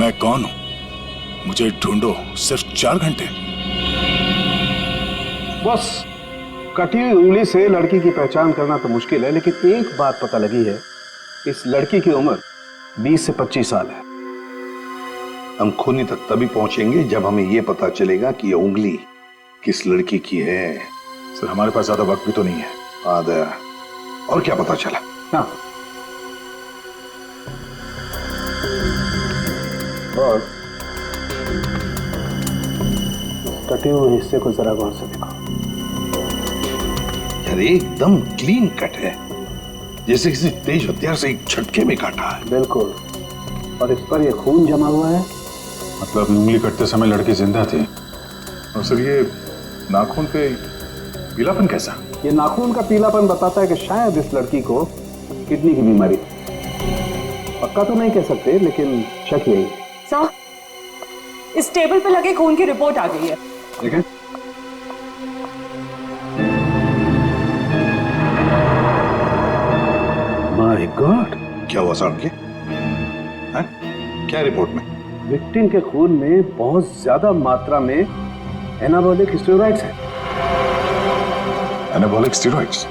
मैं कौन हूं? मुझे ढूंढो सिर्फ 4 घंटे। बस कटी हुई उंगली से लड़की की पहचान करना तो मुश्किल है, लेकिन एक बात पता लगी है, इस लड़की की उम्र 20 से 25 साल है। हम खूनी तक तभी पहुंचेंगे जब हमें यह पता चलेगा कि यह उंगली किस लड़की की है। सर हमारे पास ज्यादा वक्त भी तो नहीं है। आधा और क्या पता चला? हाँ, और कटे हुए हिस्से को जरा गौर से देखो। यार एकदम क्लीन कट है, जैसे किसी तेज हथियार से एक झटके में काटा है। बिल्कुल, और इस पर ये खून जमा हुआ है। मतलब उंगली कटते समय लड़की जिंदा थी। और सर ये नाखून पे पीलापन कैसा? ये नाखून का पीलापन बताता है कि शायद इस लड़की को किडनी की बीमारी। पक्का तो नहीं कह सकते, लेकिन शक यही है। सर, इस टेबल पे लगे खून की रिपोर्ट आ गई है। देखें। माय गॉड, क्या हुआ साहब? क्या रिपोर्ट में? विक्टिम के खून में बहुत ज्यादा मात्रा में एनाबॉलिक स्टेरॉइड्स हैं। Anabolic steroids?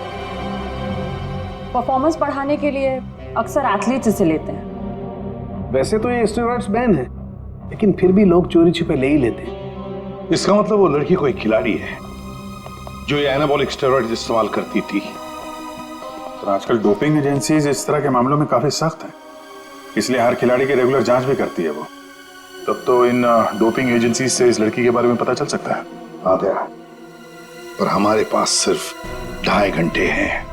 परफॉर्मेंस बढ़ाने के लिए अक्सर एथलीट्स इसे लेते हैं। वैसे तो ये स्टेरॉइड्स बैन है, लेकिन फिर भी लोग चोरी छिपे ले ही लेते हैं। इसका मतलब वो लड़की कोई खिलाड़ी है जो ये एनाबॉलिक स्टेरॉइड इस्तेमाल करती थी। तो आजकल डोपिंग एजेंसीज इस तरह के मामलों में काफी सख्त हैं, इसलिए हर खिलाड़ी की रेगुलर जांच भी करती है वो। तब तो इन डोपिंग एजेंसीज से इस लड़की के बारे में पता चल सकता है। आधा, पर हमारे पास सिर्फ 2.5 घंटे हैं,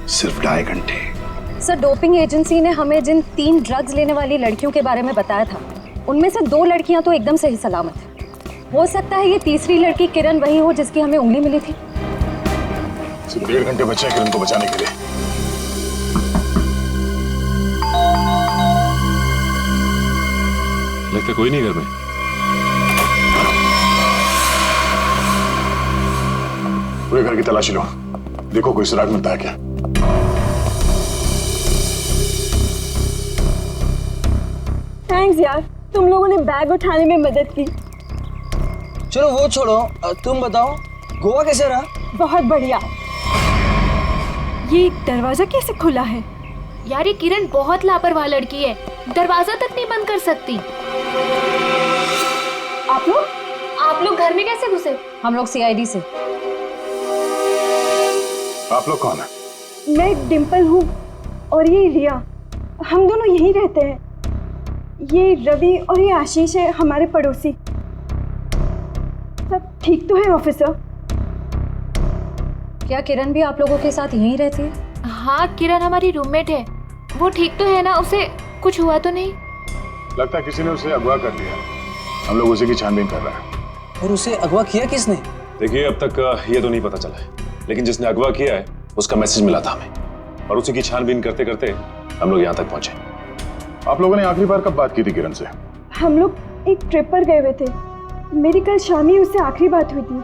सिर्फ 2.5 घंटे। सर, डोपिंग एजेंसी ने हमें जिन 3 ड्रग्स लेने वाली लड़कियों के बारे में बताया था, उनमें से 2 लड़कियां तो एकदम सही सलामत है। हो सकता है ये तीसरी लड़की किरण वही हो जिसकी हमें उंगली मिली थी। सिर्फ 1.5 घंटे बचे हैं किरण को बचाने के लिए। लगता कोई नहीं घर में। पूरे घर की तलाशी लो, देखो कोई सुराग मिलता है क्या। थैंक्स यार, तुम लोगों ने बैग उठाने में मदद की। चलो वो छोड़ो, तुम बताओ गोवा कैसे रहा? बहुत बढ़िया। ये दरवाजा कैसे खुला है? यार ये किरण बहुत लापरवाह लड़की है, दरवाजा तक नहीं बंद कर सकती। आप लोग घर में कैसे घुसे? हम लोग सीआईडी से। आप लोग कौन है? मैं डिम्पल हूँ और ये रिया, हम दोनों यहीं रहते हैं। ये रवि और ये आशीष है हमारे पड़ोसी। सब ठीक तो है ऑफिसर? क्या किरण भी आप लोगों के साथ यहीं रहती है? हाँ, किरण हमारी रूममेट है। वो ठीक तो है ना? उसे कुछ हुआ तो नहीं? लगता है किसी ने उसे अगवा कर लिया, हम लोग उसी की छानबीन कर रहे हैं। और उसे अगवा किया किसने? देखिए अब तक ये तो नहीं पता चला है, लेकिन जिसने अगवा किया है उसका मैसेज मिला था हमें, और उसी की छानबीन करते करते हम लोग यहाँ तक पहुंचे। आप लोगों ने आखिरी बार कब बात की थी किरण से? हम लोग एक ट्रिप पर गए हुए थे। मेरी कल शाम ही उससे आखिरी बात हुई थी।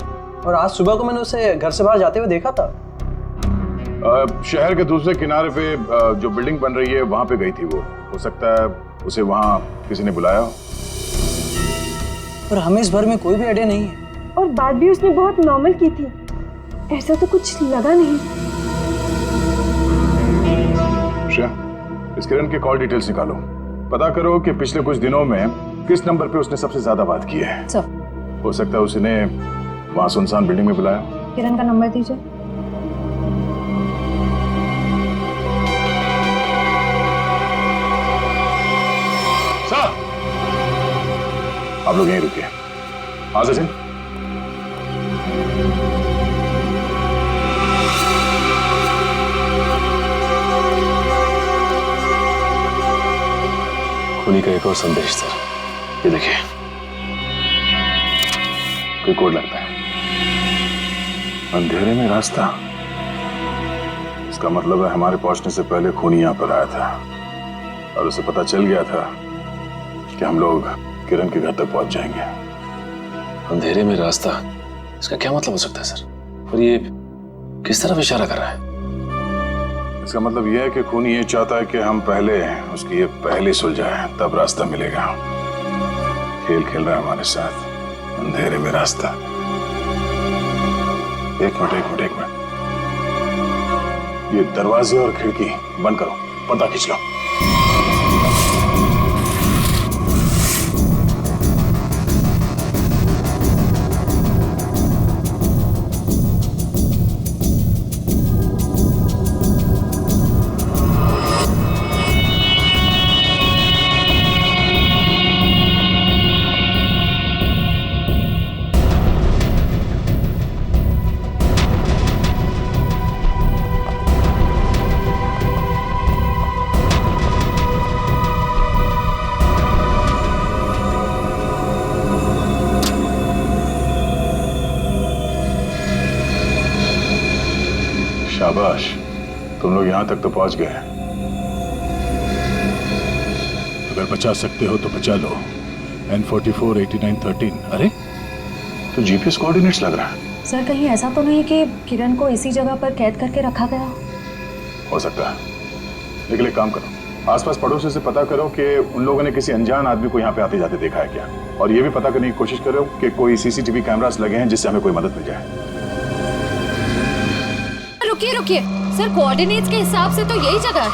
और आज सुबह को मैंने उसे घर से बाहर जाते हुए देखा था। शहर के दूसरे किनारे पे जो बिल्डिंग बन रही है वहां पे गई थी वो। हो सकता है उसे वहां किसी ने बुलाया हो। पर हमें इस बारे में कोई भी आइडिया नहीं है। और बात भी उसने बहुत नॉर्मल की थी, ऐसा तो कुछ लगा नहीं। श्रेया, इस किरण के कॉल डिटेल्स निकालो, पता करो कि पिछले कुछ दिनों में किस नंबर पे उसने सबसे ज्यादा बात की है। सर, हो सकता है उसने वहां सुनसान बिल्डिंग में बुलाया। किरण का नंबर दीजिए। सर, आप लोग यहीं रुकिए। हाँ सचिन, खूनी का एक और संदेश सर, ये देखिए। कोई कोड लगता है, अंधेरे में रास्ता। इसका मतलब है हमारे पहुंचने से पहले खूनी यहां पर आया था और उसे पता चल गया था कि हम लोग किरण के घर तक पहुंच जाएंगे। अंधेरे में रास्ता, इसका क्या मतलब हो सकता है सर? और ये किस तरफ इशारा कर रहा है? इसका मतलब यह है कि खूनी ये चाहता है कि हम पहले उसकी ये पहली सुलझाएं, तब रास्ता मिलेगा। खेल खेल रहा है हमारे साथ, अंधेरे में रास्ता। एक मिनट, ये दरवाजे और खिड़की बंद करो, पर्दा खींच लो। शाबाश, तुम लोग यहां तक तो पहुंच गए। अगर बचा सकते हो तो बचा लो। N44 8913। अरे तो जीपीएस कोऑर्डिनेट्स लग रहा है। सर कहीं ऐसा तो नहीं कि किरण को इसी जगह पर कैद करके रखा गया? हो सकता है, लेकिन एक काम करो, आसपास पड़ोसी से पता करो कि उन लोगों ने किसी अनजान आदमी को यहाँ पे आते जाते देखा है क्या, और ये भी पता करने की कोशिश करो कि कोई सीसीटीवी कैमरास लगे हैं जिससे हमें कोई मदद मिल जाए। रुकिए सर, कोऑर्डिनेट्स के हिसाब से तो यही जगह है।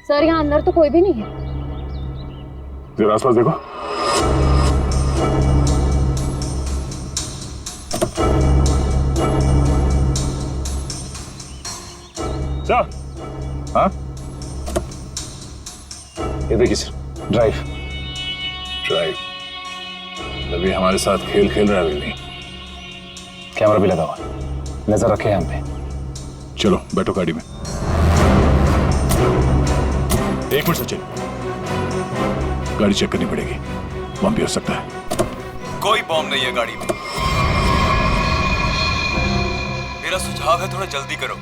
सर यहाँ अंदर तो कोई भी नहीं है। जरा आसपास देखो। सर, हाँ? ये देखिए सर, ड्राइव। अभी हमारे साथ खेल खेल रहा है अभी भी। कैमरा भी लगा हुआ, नजर रखे हैं हम पे। चलो बैठो गाड़ी में। एक मिनट सचिन, गाड़ी चेक करनी पड़ेगी, बम भी हो सकता है। कोई बॉम्ब नहीं है गाड़ी में। मेरा सुझाव है थोड़ा जल्दी करो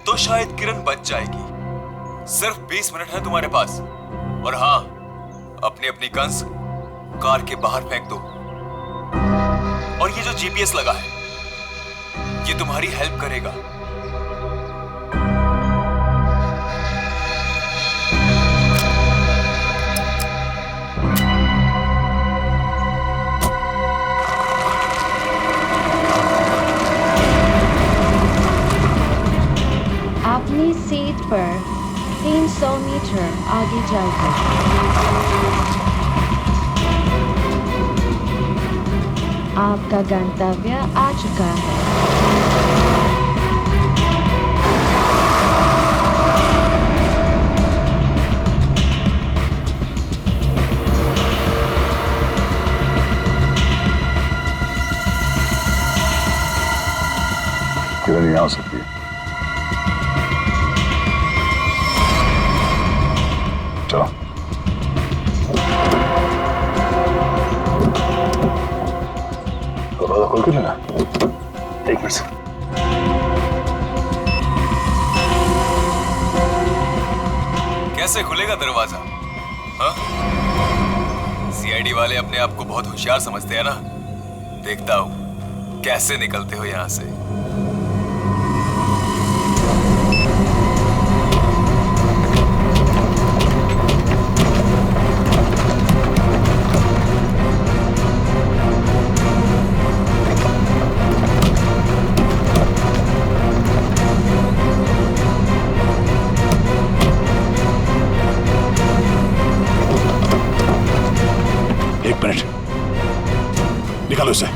तो शायद किरण बच जाएगी। सिर्फ 20 मिनट है तुम्हारे पास। और हाँ, अपनी अपनी गन्स कार के बाहर फेंक दो। और ये जो जीपीएस लगा है, ये तुम्हारी हेल्प करेगा। अपनी सीट पर 300 मीटर आगे जाकर आपका गंतव्य आ चुका है। किरण यहाँ हो सकती है। चलो। दरवाजा खोल के लेना। एक मिनट से। कैसे खुलेगा दरवाजा? हाँ? सीआईडी वाले अपने आप को बहुत होशियार समझते हैं ना। देखता हूं कैसे निकलते हो यहां से। एक मिनट, निकालो इसे।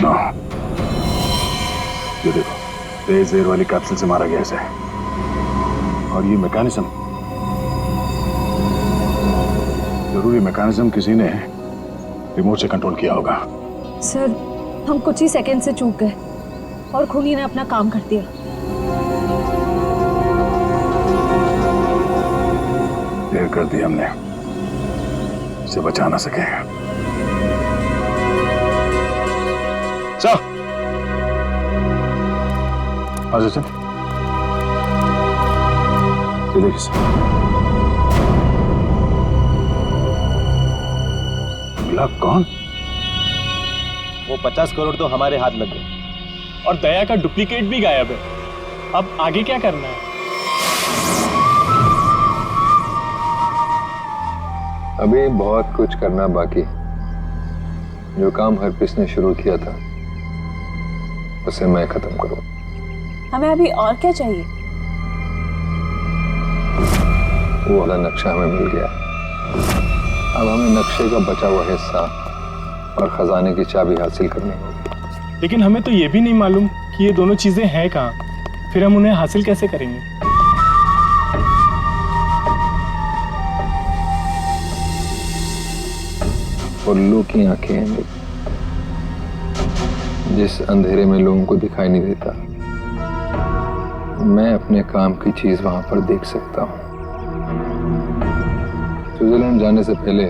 नो, ये देखो, तेज जहर वाली कैप्सूल से मारा गया इसे। और ये मैकेनिज्म, जरूरी मैकेनिज्म किसी ने रिमोट से कंट्रोल किया होगा। सर, हम कुछ ही सेकंड से चूक गए और खूनी ने अपना काम कर दिया। देर कर दी हमने, इसे बचा ना सके। सचिन, ये देखिए, मिला कौन? वो 50 करोड़ तो हमारे हाथ लग गए और दया का डुप्लीकेट भी गायब है। अब आगे क्या करना है? अभी बहुत कुछ करना बाकी। जो काम हरप्रीत ने शुरू किया था उसे मैं खत्म करूं। हमें अभी और क्या चाहिए? वो वाला नक्शा हमें मिल गया। अब हमें नक्शे का बचा हुआ हिस्सा और खजाने की चाबी हासिल करनी होगी। लेकिन हमें तो ये भी नहीं मालूम कि ये दोनों चीजें हैं कहाँ। फिर हम उन्हें हासिल कैसे करेंगे? उल्लू की आंखें हैं मेरी। जिस अंधेरे में लोगों को दिखाई नहीं देता, मैं अपने काम की चीज वहां पर देख सकता हूं। स्विट्जरलैंड जाने से पहले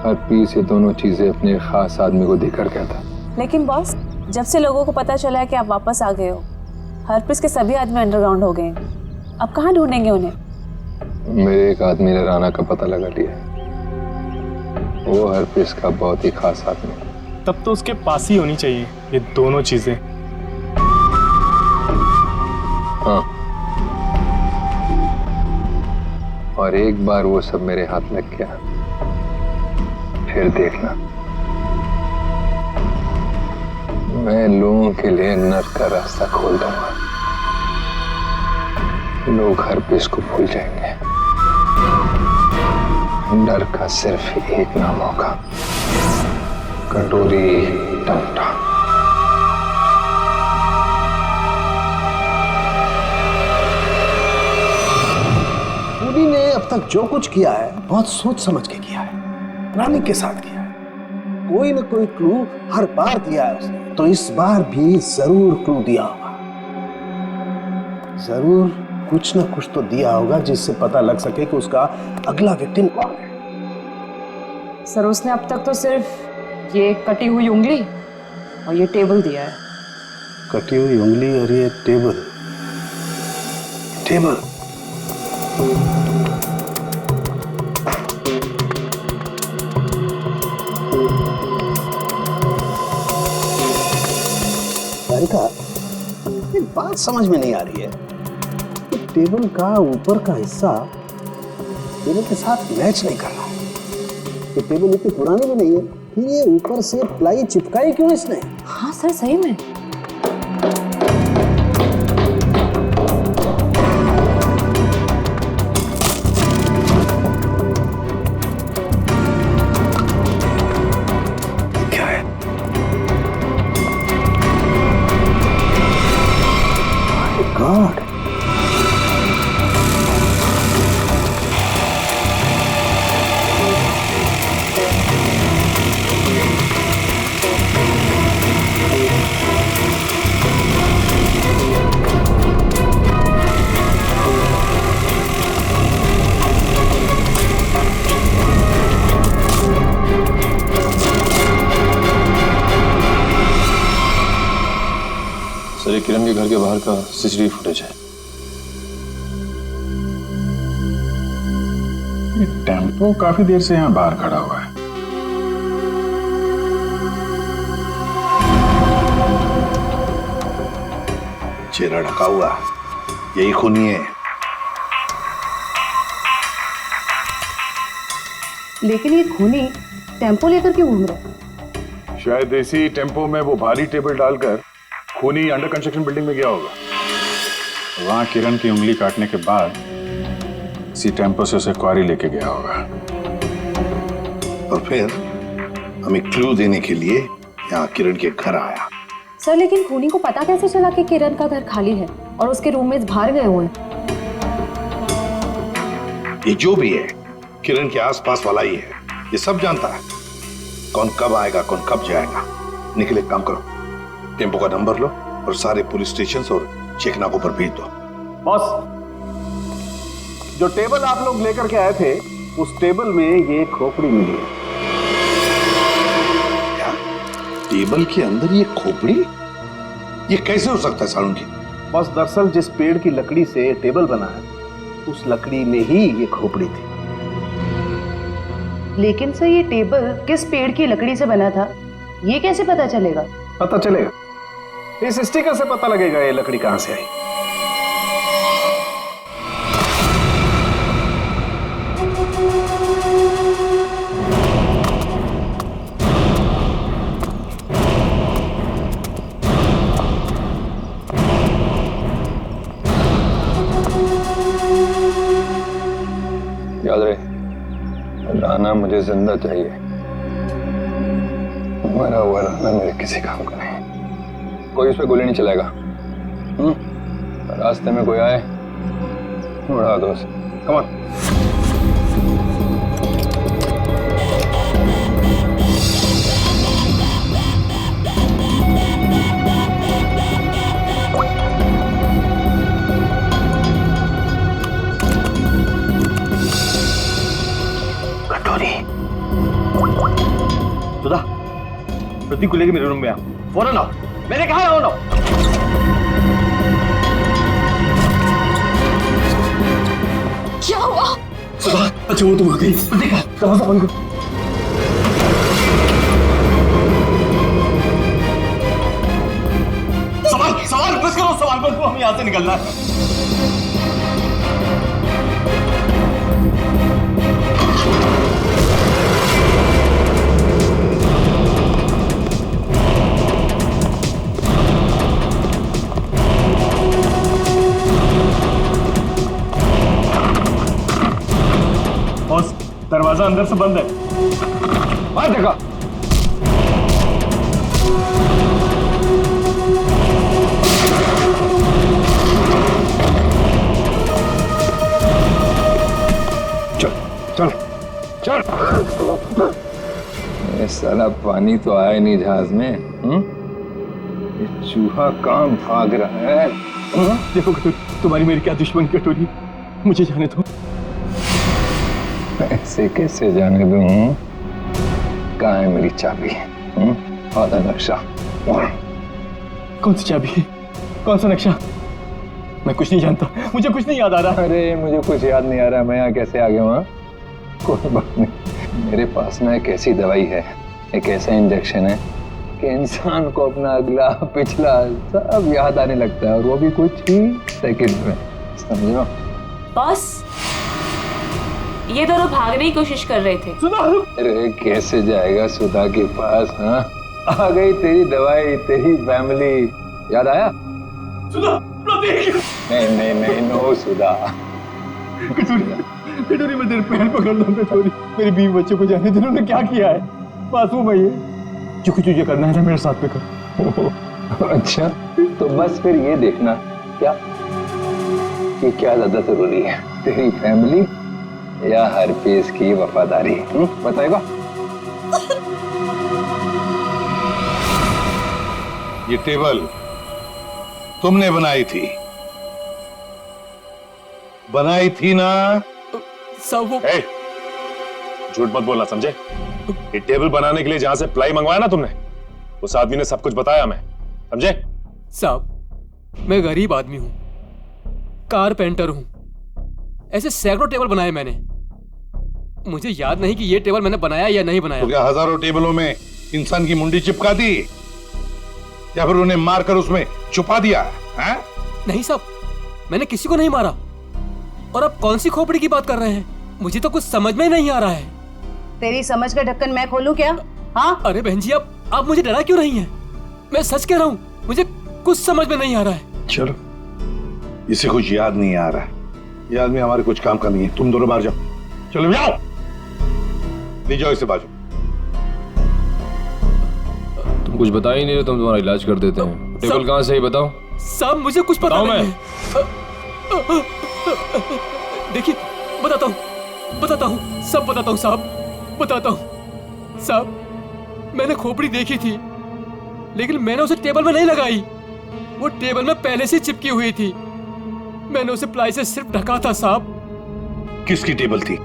हरप्रीत ये दोनों चीजें अपने खास आदमी को देकर गया था। लेकिन बॉस, जब से लोगों को पता चला है कि आप वापस आ गए हो, हरप्रीत के सभी आदमी अंडरग्राउंड हो गए हैं। अब कहाँ ढूंढेंगे उन्हें? मेरे एक आदमी ने राणा का पता लगा लिया। वो हरप्रीत का बहुत ही खास आदमी है। तब तो उसके पास ही होनी चाहिए ये दोनों चीजें। हाँ, और एक बार वो सब मेरे हाथ लग गया, फिर देखना, मैं लोगों के लिए नर्क का रास्ता खोल दूंगा। लोग हरप्रीत को भूल जाएंगे। डर का सिर्फ एक नाम होगा, कटोरी टमटा। खूनी ने अब तक जो कुछ किया है बहुत सोच समझ के किया है, प्लानिंग के साथ किया है। कोई न कोई क्लू हर बार दिया है उसने, तो इस बार भी जरूर क्लू दिया होगा। जरूर कुछ न कुछ तो दिया होगा जिससे पता लग सके कि उसका अगला विक्टिम कौन है। सर, उसने अब तक तो सिर्फ ये कटी हुई उंगली और ये टेबल दिया है। कटी हुई उंगली और ये टेबल। टेबल का एक बात समझ में नहीं आ रही है कि टेबल का ऊपर का हिस्सा टेबल के साथ मैच नहीं कर रहा। ये टेबल इतनी पुरानी भी नहीं है, फिर ये ऊपर से प्लाई चिपकाई क्यों इसने? हाँ सर, सही में। क्या है? गॉड, सर, ये किरण के घर के बाहर का सीसीटीवी फुटेज है। टेम्पो काफी देर से यहाँ बाहर खड़ा हुआ है। चेहरा ढका हुआ, यही खूनी है। लेकिन ये खूनी टेम्पो लेकर क्यों घूम रहा है? शायद इसी टेम्पो में वो भारी टेबल डालकर खूनी अंडर कंस्ट्रक्शन बिल्डिंग में गया होगा। वहां किरण की उंगली काटने के बाद इसी टेम्पो से उसे क्वारी लेके गया होगा। और फिर हमें क्लू देने के लिए यहाँ किरण के घर आया। सर लेकिन खूनी को पता कैसे चला कि किरण का घर खाली है और उसके रूममेट्स बाहर गए हुए हैं? ये जो भी है किरण के आसपास वाला ही है, ये सब जानता है कौन कब आएगा कौन कब जाएगा। निखिल एक काम करो, टेम्पो का नंबर लो और सारे पुलिस स्टेशन और चेकनाकों पर भेज दो। बॉस, जो टेबल आप लोग लेकर के आए थे उस टेबल में ये खोपड़ी मिली है। क्या टेबल के अंदर ये खोपड़ी? ये कैसे हो सकता है सालुंकी? बॉस, दरअसल जिस पेड़ की लकड़ी से टेबल बना है उस लकड़ी में ही ये खोपड़ी थी। लेकिन सर ये टेबल किस पेड़ की लकड़ी से बना था ये कैसे पता चलेगा? पता चलेगा, इस स्टिकर से पता लगेगा ये लकड़ी कहां से आई। याद रहे, राना मुझे जिंदा चाहिए। मरा हुआ राना मेरे किसी काम का नहीं। कोई उस पर गोली नहीं चलाएगा। रास्ते में कोई आए उड़ा दो उसे। Come on. सुधा, प्रतीक को लेके मेरे रूम में आओ, फौरन आओ। मैंने कहा है आओ। क्या हुआ? सुधा, अच्छा वो तुम आ गई। प्रतीक, दरवाजा बंद करो। सवाल बस करो, सवाल बस करो, हमें यहाँ से निकलना है। दरवाजा अंदर से बंद है। बाहर देखा। चल चल चल। ये साला पानी तो आया नहीं जहाज में। ये चूहा कहाँ भाग रहा है? देखो तुम्हारी मेरी क्या दुश्मन कटोरी, मुझे जाने दो। ऐसे कैसे जाने दूं? कहाँ है मेरी चाबी? आधा नक्शा। कौन सी चाबी है? कौन सा नक्शा? मैं कुछ नहीं जानता, मुझे कुछ नहीं याद आ रहा। अरे मुझे कुछ याद नहीं आ रहा, मैं यहाँ कैसे आ गया हूँ? कोई बात नहीं, मेरे पास ना एक ऐसी दवाई है, एक ऐसा इंजेक्शन है कि इंसान को अपना अगला पिछला सब याद आने लगता है, और वो भी कुछ ही सेकंड में। समझो? बॉस, ये दोनों भागने की कोशिश कर रहे थे। अरे कैसे जाएगा सुधा के पास? हाँ, आ गई तेरी दवाई, तेरी फैमिली। याद आया? सुधा, प्रतीक। नहीं नहीं नहीं, नो सुधा। कटोरी मैं तेरे पैर पकड़ लूं। कटोरी, मेरे बीवी बच्चे को जाने दे। उन्होंने क्या किया है? मासूम है ये। जो कुछ तुझे करना है ना मेरे साथ में कर। अच्छा, तो बस फिर ये देखना क्या कि क्या ज्यादा जरूरी है, तेरी फैमिली या हरपीस की वफादारी? बताएगा? ये टेबल तुमने बनाई थी ना? सब वो झूठ मत बोलना, समझे? ये टेबल बनाने के लिए जहां से प्लाई मंगवाया ना तुमने, उस आदमी ने सब कुछ बताया हमें, समझे? साहब, मैं गरीब आदमी हूं, कारपेंटर हूं, ऐसे सैकड़ों टेबल बनाए मैंने। मुझे याद नहीं कि ये टेबल मैंने बनाया या नहीं बनाया। तो क्या हजारों टेबलों में इंसान की मुंडी चिपका दी या फिर उन्हें मारकर उसमें छुपा दिया है? नहीं साहब, मैंने किसी को नहीं मारा। और आप कौन सी खोपड़ी की बात कर रहे हैं? मुझे तो कुछ समझ में नहीं आ रहा है। तेरी समझ का ढक्कन मैं खोलूं क्या? हाँ? अरे बहन जी, आप मुझे डरा क्यों रही हैं? मैं सच कह रहा हूँ, मुझे कुछ समझ में नहीं आ रहा है। चलो, इसे कुछ याद नहीं आ रहा है। ये आदमी हमारे कुछ काम का नहीं है। तुम दोनों बाहर जाओ। चलो जाओ, ले जाओ इसे बाजू। तुम कुछ बता ही नहीं रहे तुम, तुम्हारा इलाज कर देते हैं। टेबल कहाँ से है बताओ। साहब मुझे कुछ पता नहीं है। देखिए बताता हूँ सब बताता हूँ साहब, बताता हूँ साहब। मैंने खोपड़ी देखी थी लेकिन मैंने उसे टेबल में नहीं लगाई, वो टेबल में पहले से चिपकी हुई थी। मैंने उसे प्लाई से सिर्फ ढका था साहब। किसकी टेबल थी?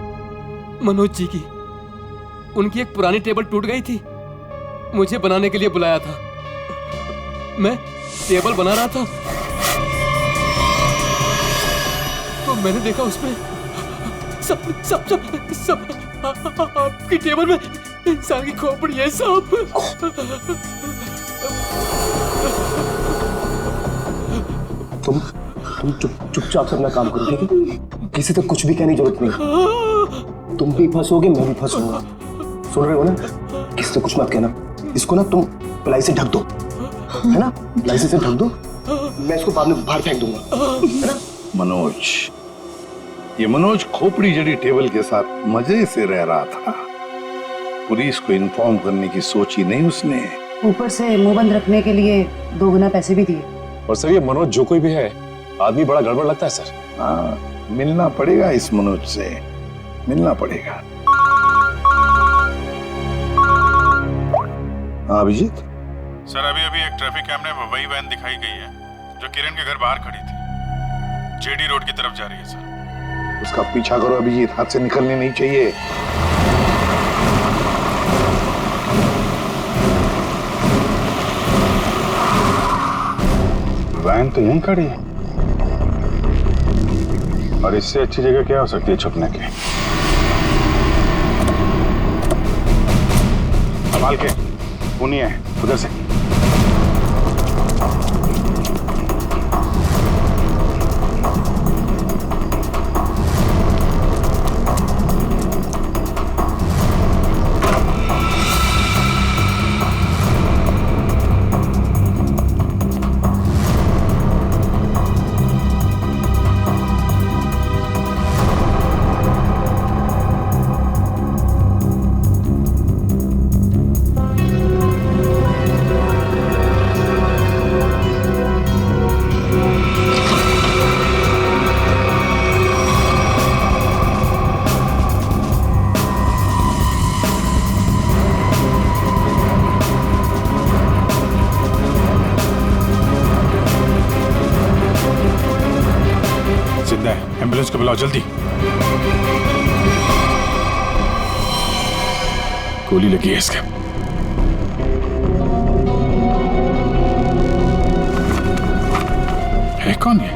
मनोज जी की। उनकी एक पुरानी टेबल टूट गई थी, मुझे बनाने के लिए बुलाया था। मैं टेबल बना रहा था तो मैंने देखा उसमें सब आपकी टेबल में इंसान की खोपड़ी है साहब। तुम चुपचाप से अपना काम करो, ठीक है? किसी तक कुछ भी कहने की जरूरत नहीं। तुम भी फंसोगे, मैं भी फंसूंगा। सुन रहे हो ना? किसी से कुछ मत कहना। इसको ना तुम प्लाई से ढक दो, है ना? प्लाई से ढक दो, मैं इसको बाद में बाहर फेंक दूंगा, है ना? मनोज, ये मनोज खोपड़ी जड़ी टेबल के साथ मजे से रह रहा था। पुलिस को इन्फॉर्म करने की सोची नहीं उसने। ऊपर से मुंह बंद रखने के लिए 2 गुना पैसे भी दिए। और सर ये मनोज जो कोई भी है, आदमी बड़ा गड़बड़ लगता है सर। हाँ, मिलना पड़ेगा इस मनोज से, मिलना पड़ेगा। हाँ अभिजीत सर, अभी एक ट्रैफिक कैमरे में वही वैन दिखाई गई है जो किरण के घर बाहर खड़ी थी। जेडी रोड की तरफ जा रही है सर। उसका पीछा करो अभिजीत, हाथ से निकलनी नहीं चाहिए। वैन तो यहीं खड़ी है और इससे अच्छी जगह क्या हो सकती है छुपने की? संभाल के, पुनी है उधर से। एम्बुलेंस को बुलाओ जल्दी। गोली लगी है इसके। है कौन ये?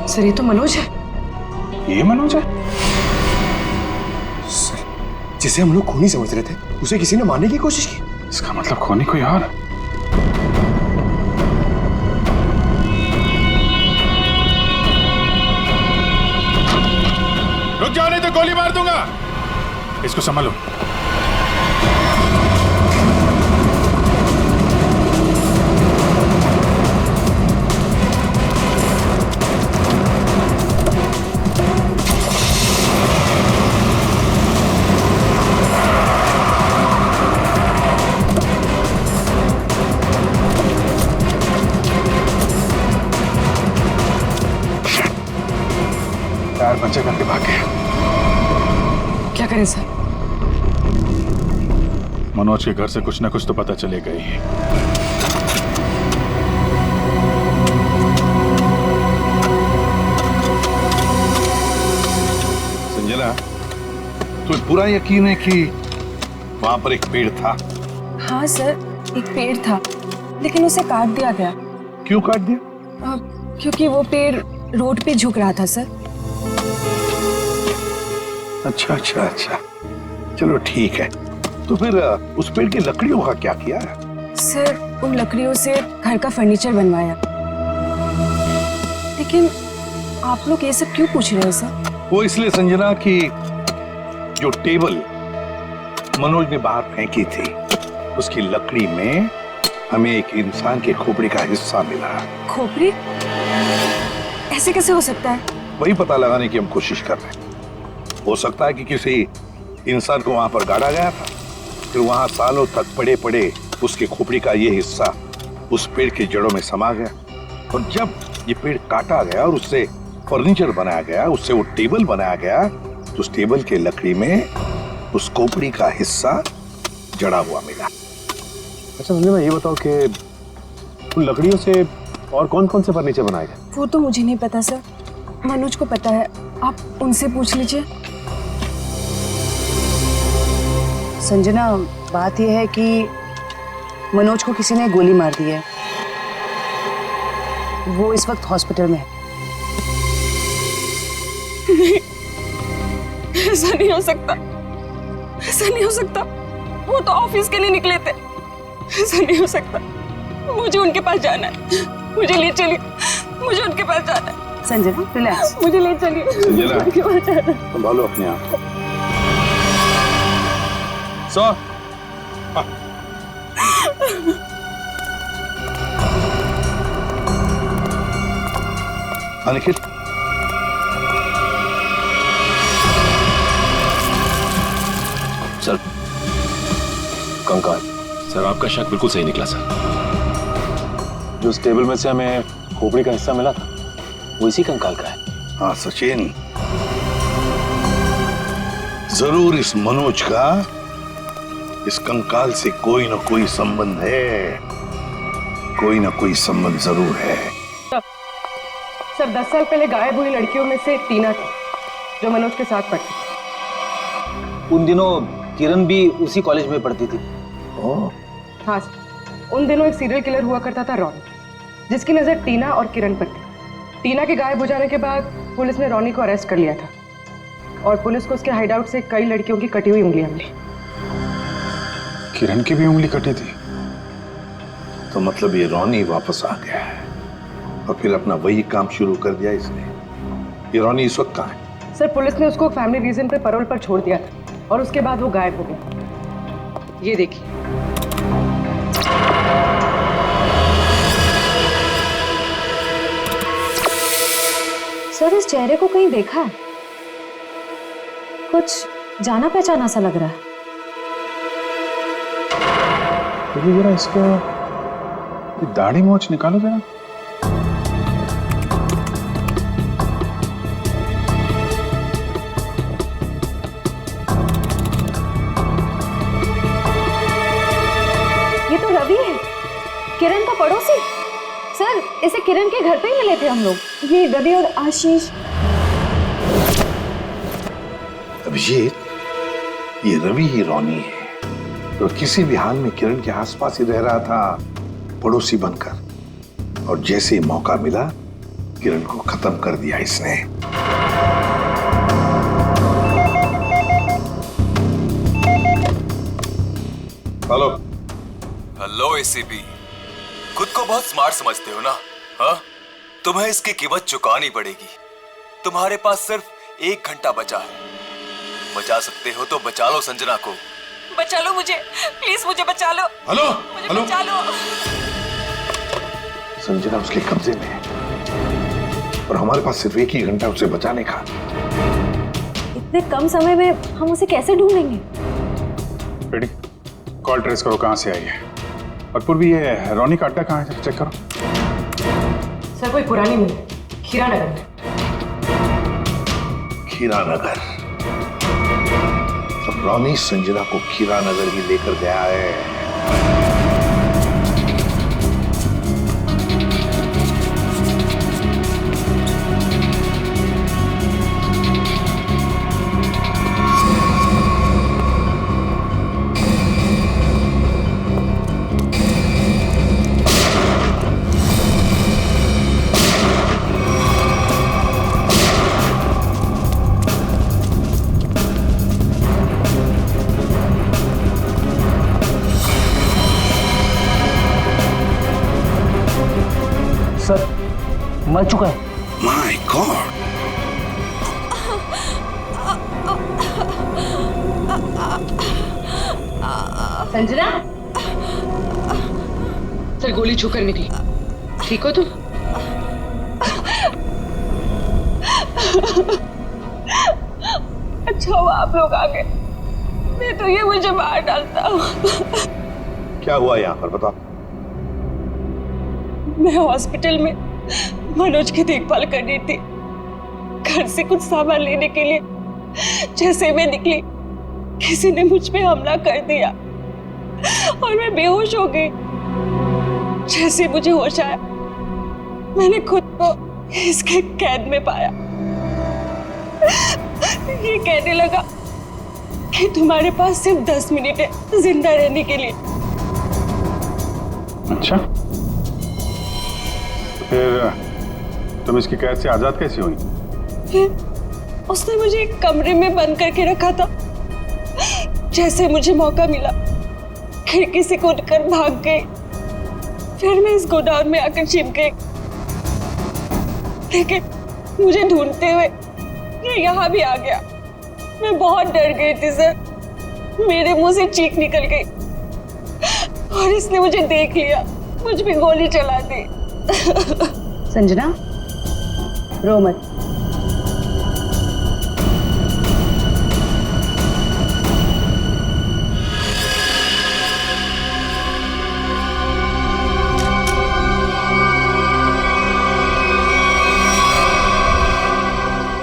सर ये तो मनोज है। ये मनोज है? सर, जिसे हम लोग खूनी समझ रहे थे उसे किसी ने मारने की कोशिश की। इसका मतलब खूनी कोई और। रुक जाओ नहीं तो गोली मार दूंगा। इसको संभालो। बच्चे करके भाग गया। क्या करें सर? मनोज के घर से कुछ ना कुछ तो पता चलेगा ही। संजना, तुम्हें पूरा यकीन है कि वहां पर एक पेड़ था? हाँ सर, एक पेड़ था लेकिन उसे काट दिया गया। क्यों काट दिया? क्योंकि वो पेड़ रोड पे झुक रहा था सर। अच्छा अच्छा अच्छा, चलो ठीक है। तो फिर उस पेड़ की लकड़ियों का क्या किया? सर उन लकड़ियों से घर का फर्नीचर बनवाया। लेकिन आप लोग ये सब क्यों पूछ रहे हैं सर? वो इसलिए संजना कि जो टेबल मनोज ने बाहर फेंकी थी उसकी लकड़ी में हमें एक इंसान के खोपड़ी का हिस्सा मिला। खोपड़ी? ऐसे कैसे हो सकता है? वही पता लगाने की हम कोशिश कर रहे हैं। हो सकता है कि किसी इंसान को वहां पर गाड़ा गया था, फिर वहां सालों तक पड़े पड़े उसके खोपड़ी का ये हिस्सा उस पेड़ की जड़ों में समा गया, और जब ये पेड़ काटा गया और उससे फर्नीचर बनाया गया, उससे वो टेबल बनाया गया, तो उस टेबल के लकड़ी में उस खोपड़ी का हिस्सा जड़ा हुआ मिला। अच्छा संजय भाई, ये बताओ कि उन लकड़ियों से और कौन कौन से फर्नीचर बनाए गए? वो तो मुझे नहीं पता सर, मनोज को पता है, आप उनसे पूछ लीजिए। संजना, बात यह है कि मनोज को किसी ने गोली मार दी है। वो इस वक्त हॉस्पिटल में है। ऐसा नहीं हो सकता, ऐसा नहीं हो सकता। वो तो ऑफिस के लिए निकले थे। ऐसा नहीं हो सकता, मुझे उनके पास जाना है, मुझे ले चलिए, मुझे उनके पास जाना है। संजना रिलैक्स, मुझे ले चलिए, उनके पास जाना है। संभालो अपने आप। सर, निखिल, सर, कंकाल। सर, आपका शक बिल्कुल सही निकला सर। जो उस टेबल में से हमें खोपड़ी का हिस्सा मिला था, वो इसी कंकाल का है। हाँ सचिन, जरूर इस मनोज का इस कंकाल से कोई ना कोई संबंध है, कोई ना कोई संबंध जरूर है। सर, 10 साल पहले गायब हुई लड़कियों में से टीना थी, जो मनोज के साथ पढ़ती थी। उन दिनों किरण भी उसी कॉलेज में पढ़ती थी। हाँ सर, उन दिनों एक सीरियल किलर हुआ करता था रॉनी, जिसकी नजर टीना और किरण पर थी। टीना के गायब हो जाने के बाद पुलिस ने रॉनी को अरेस्ट कर लिया था, और पुलिस को उसके हाइडआउट से कई लड़कियों की कटी हुई उंगलियां मिली। किरण की भी उंगली कटी थी? तो मतलब ये रॉनी वापस आ गया है और फिर अपना वही काम शुरू कर दिया इसने। ये रॉनी इस वक्त कहाँ है? सर, पुलिस ने उसको फैमिली रीजन पे पैरोल पर छोड़ दिया था, और उसके बाद वो गायब हो गया। ये देखिए। सर, इस चेहरे को कहीं देखा है, कुछ जाना पहचाना सा लग रहा है। तो जरा इसका दाढ़ी मोछ निकालो जरा। ये तो रवि है, किरण का पड़ोसी। सर, इसे किरण के घर पे ही मिले थे हम लोग। ये रवि और आशीष। अभिजीत, ये रवि ही रॉनी है, तो किसी भी हाल में किरण के आसपास ही रह रहा था, पड़ोसी बनकर, और जैसे ही मौका मिला किरण को खत्म कर दिया इसने। हेलो हेलो एसीपी, खुद को बहुत स्मार्ट समझते हो ना? हाँ, तुम्हें इसकी कीमत चुकानी पड़ेगी। तुम्हारे पास सिर्फ 1 घंटा बचा है। बचा सकते हो तो बचा लो संजना को। बचा लो मुझे, प्लीज मुझे बचा लो। हेलो मुझे हेलो, बचा लो। संजना उसके कब्जे में है, और हमारे पास सिर्फ 1 ही घंटा उसे बचाने का। इतने कम समय में हम उसे कैसे ढूंढेंगे? बेटी, कॉल ट्रेस करो कहाँ से आई है। और पूर्वी, ये रॉनी का अड्डा कहाँ है, चेक करो। सर, कोई पुरानी मिल, खीरानगर में। खीरानगर? तो रॉनी संजना को खीरानगर ही लेकर गया है। सर, मर चुका है। My God! संजना, सर गोली छूकर निकली। ठीक हो तुम? आप लोग आ गए, मैं तो ये मुझे मार डालता। क्या हुआ यहाँ पर बताओ? मैं हॉस्पिटल में मनोज की देखभाल कर रही थी। घर से कुछ सामान लेने के लिए जैसे मैं निकली, किसी ने मुझ पे हमला कर दिया और मैं बेहोश हो गई। जैसे मुझे होश आया, मैंने खुद को इसके कैद में पाया। ये कहने लगा कि तुम्हारे पास सिर्फ 10 मिनट है जिंदा रहने के लिए। अच्छा, फिर तुम इसकी कैद से आजाद कैसे हुई? फिर उसने मुझे एक कमरे में बंद करके रखा था। जैसे मुझे मौका मिला, खिड़की से कूदकर भाग गई। फिर मैं इस गोदाम में आकर छिप गई, लेकिन मुझे ढूंढते हुए ये यहाँ भी आ गया। मैं बहुत डर गई थी सर, मेरे मुंह से चीख निकल गई और इसने मुझे देख लिया, मुझ पे गोली चला दी। संजना, रो मत।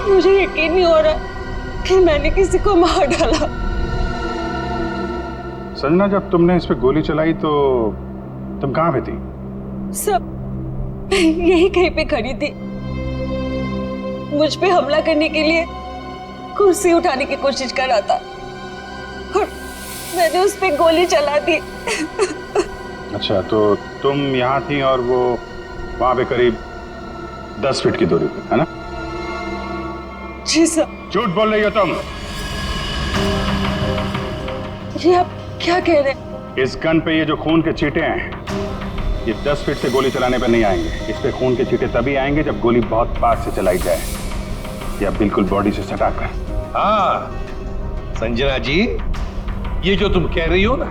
मुझे यकीन नहीं हो रहा कि मैंने किसी को मार डाला। संजना, जब तुमने इस पे गोली चलाई तो तुम कहाँ पे थी? सब यही कहीं पे खड़ी थी। मुझ पे हमला करने के लिए कुर्सी उठाने की कोशिश कर रहा था और मैंने उस पे गोली चला दी। अच्छा, तो तुम यहाँ थी और वो वहां पे करीब 10 फीट की दूरी पे, है ना? जी सर। झूठ बोल रही हो तुम। ये आप क्या कह रहे हैं? इस गन पे ये जो खून के छींटे हैं, ये 10 फीट से गोली चलाने पे नहीं आएंगे। इस पे खून के छींटे तभी आएंगे जब गोली बहुत पास से चलाई जाए या बिल्कुल बॉडी से सटाकर। हाँ संजना जी, ये जो तुम कह रही हो ना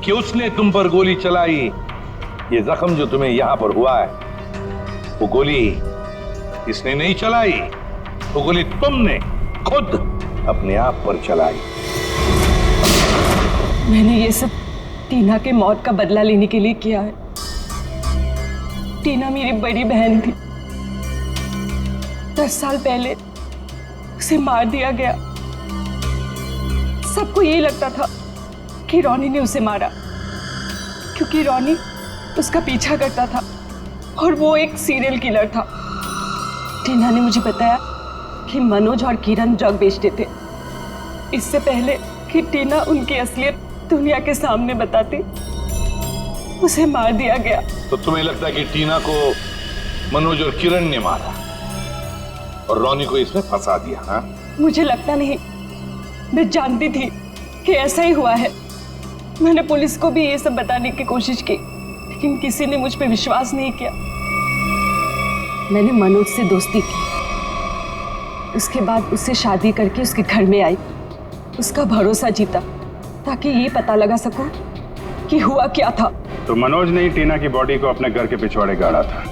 कि उसने तुम पर गोली चलाई, ये जख्म जो तुम्हें यहां पर हुआ है, वो गोली इसने नहीं चलाई, वो गोली तुमने खुद अपने आप पर चलाई। मैंने ये सब टीना के मौत का बदला लेने के लिए किया है। टीना मेरी बड़ी बहन थी। 10 साल पहले उसे मार दिया गया। सबको यही लगता था कि रॉनी ने उसे मारा, क्योंकि रॉनी उसका पीछा करता था और वो एक सीरियल किलर था। टीना ने मुझे बताया कि मनोज और किरण ड्रग बेचते थे। इससे पहले कि टीना उनकी असलियत दुनिया के सामने बताती, उसे मार दिया गया। तो तुम्हें लगता है कि टीना को मनोज और किरण ने मारा और रॉनी को इसमें फंसा दिया? हाँ, मुझे लगता नहीं, मैं जानती थी कि ऐसा ही हुआ है। मैंने पुलिस को भी ये सब बताने की कोशिश की, लेकिन किसी ने मुझ पे विश्वास नहीं किया। मैंने मनोज से दोस्ती की, उसके बाद उससे शादी करके उसके घर में आई, उसका भरोसा जीता ताकि ये पता लगा सकूं कि हुआ क्या था। तो मनोज ने ही टीना की बॉडी को अपने घर के पिछवाड़े गाड़ा था।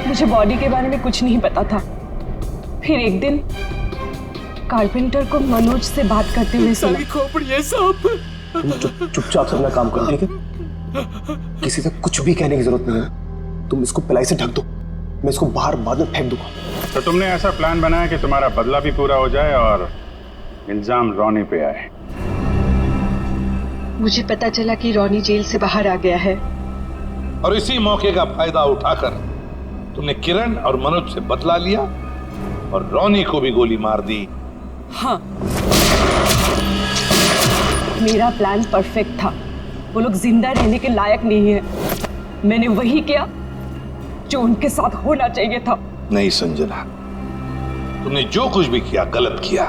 मुझे बॉडी के बारे में कुछ नहीं पता था। फिर एक दिन कारपेंटर को मनोज से बात करते हुए सुना। तुम चुपचाप से अपना काम करो, ठीक है? किसी से कुछ भी कहने की जरूरत नहीं है। तुम इसको पिलाई से ढक दो, मैं इसको बाहर बाद में फेंक दूंगा। तो तुमने ऐसा प्लान बनाया कि तुम्हारा बदला भी पूरा हो जाए और इल्जाम रॉनी पे आए। मुझे पता चला कि रॉनी जेल से बाहर आ गया है और इसी मौके का फायदा उठाकर तुमने किरण और मनोज से बदला लिया और रॉनी को भी गोली मार दी। हाँ, मेरा प्लान परफेक्ट था। वो लोग जिंदा रहने के लायक नहीं है। मैंने वही किया जो उनके साथ होना चाहिए था। नहीं संजना, तुमने जो कुछ भी किया गलत किया।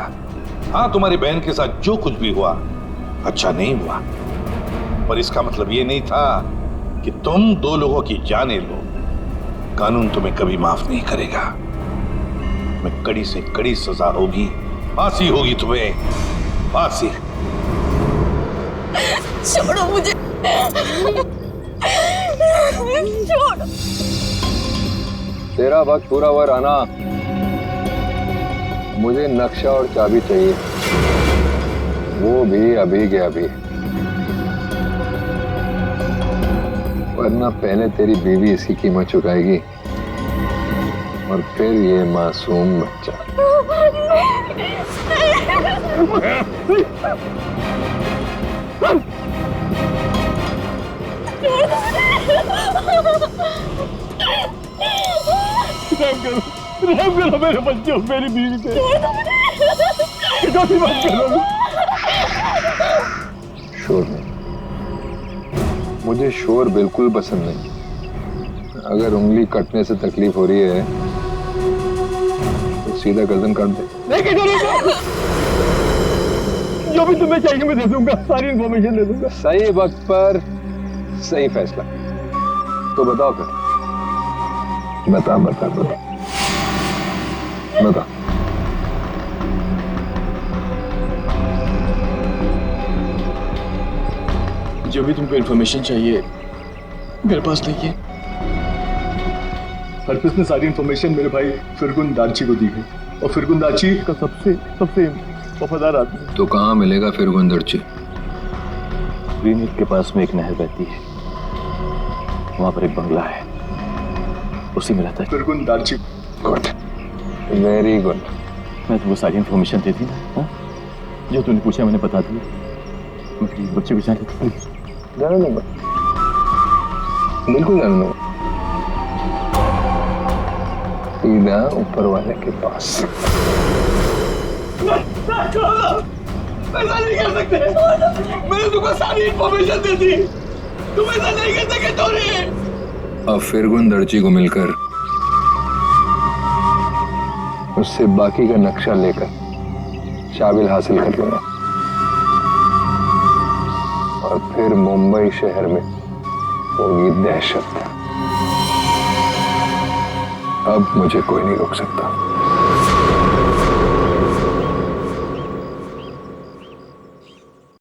हाँ, तुम्हारी बहन के साथ जो कुछ भी हुआ अच्छा नहीं हुआ, पर इसका मतलब ये नहीं था कि तुम 2 लोगों की जानें लो। कानून तुम्हें कभी माफ नहीं करेगा। तुम्हें कड़ी से कड़ी सजा होगी, फांसी होगी तुम्हें, फांसी। छोड़ो मुझे, छोड़ो। तेरा वक्त पूरा हुआ राना। मुझे नक्शा और चाबी चाहिए, वो भी अभी के अभी, वरना पहले तेरी बीवी इसकी कीमत चुकाएगी और फिर ये मासूम बच्चा। रहम करो मेरे बच्चों, मेरी बीवी पे। शोर नहीं, मुझे शोर बिल्कुल पसंद नहीं। अगर उंगली कटने से तकलीफ हो रही है तो सीधा गर्दन काट दे। जो भी तुम्हें चाहिए मैं दे दूंगा, सारी इन्फॉर्मेशन दे दूंगा। सही वक्त पर सही फैसला। तो बताओ फिर, बता बता बता बता। जो भी तुमको इन्फॉर्मेशन चाहिए मेरे पास नहीं है। हरपिस ने सारी इन्फॉर्मेशन मेरे भाई फिरगुन दार्ची को दी है, और फिरगुन दार्ची का सबसे वफादार आदमी। तो कहाँ मिलेगा फिर गुंदरची? ग्रीन हिल के पास में एक नहर बहती है, वहां पर एक बंगला है, उसी में रहता है फिरगुन दार्ची। Good, very good. मैं तुमको सारी इन्फॉर्मेशन दे दी ना, हाँ? जो तूने पूछा मैंने बता दी। मैं बच्चे को जाने दूंगा, बिल्कुल जाने दूंगा, सीधा ऊपर वाले के पास। ऐसा नहीं कर सकते, मैंने तुमको सारी इन्फॉर्मेशन दे दी, तुम ऐसा नहीं कर सकते टोनी। अब फिरगुन दर्ची को मिलकर उससे बाकी का नक्शा लेकर चाबिल हासिल कर लूंगा, और फिर मुंबई शहर में होगी दहशत। अब मुझे कोई नहीं रोक सकता।